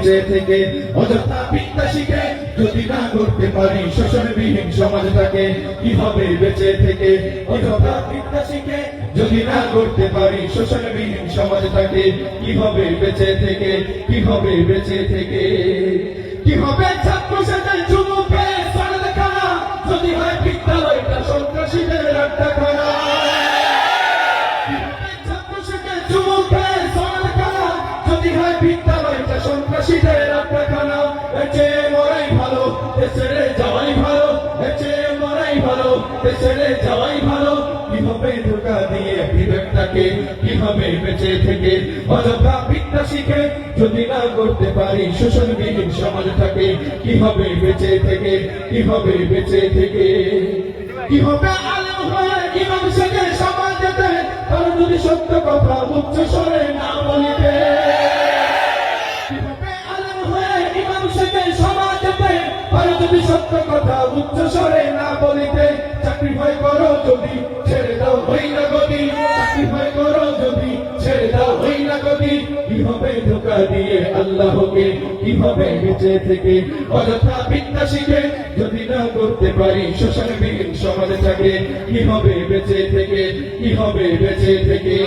বেঁচে থেকে অযথা বিদ্যা শিখে যদি না করতে পারি শোষণবিহীন সমাজটাকে কিভাবে বেঁচে থেকে অযথা বিদ্যা শিখে যদি না করতে পারি শোষণবিহীন সমাজটাকে কিভাবে বেঁচে থেকে কিভাবে বেঁচে থেকে কিভাবে ছাত্র সেজে যুবকে সারখানা যদি হয় বিদ্যালয়টা সন্ত্রাসীদের আড্ডাখানা ছাত্র সেজে যুবকে সারখানা যদি হয় বিদ্যালয়টা সন্ত্রাসীদের আড্ডাখানা এচে মরাই ভালো ছেড়ে যাওয়াই ভালো এচে মরাই ভালো ছেড়ে যাওয়াই ভালো কিভাবে ধোঁকা দিয়ে বিবেকটাকে কিভাবে বেঁচে থেকে অযথা বিদ্যা শিখে যদি না করতে পারি শোষণবিহীন সমাজটাকে কিভাবে বেঁচে থেকে কিভাবে বেঁচে থেকে কিভাবে আলেম হয়ে ইমাম সেজে সমাজেতে তারা যদি সত্য কথা উচ্চ স্বরে না বলিতে কিভাবে আলেম হয়ে ইমাম সেজে সমাজেতে তারা যদি সত্য কথা উচ্চ স্বরে না বলিতে চাকরি ভয় করো যদি ছেড়ে দাও হই না গতি চাকরি ভয় করো যদি ছেড়ে দাও হই না গতি কিভাবে ধোঁকা দিয়ে আল্লাহকে কিভাবে বেঁচে থেকে অযথা বিদ্যা শিখে যদি না করতে পারি শোষণবিহীন সমাজটাকে কিভাবে বেঁচে থেকে কিভাবে বেঁচে থেকে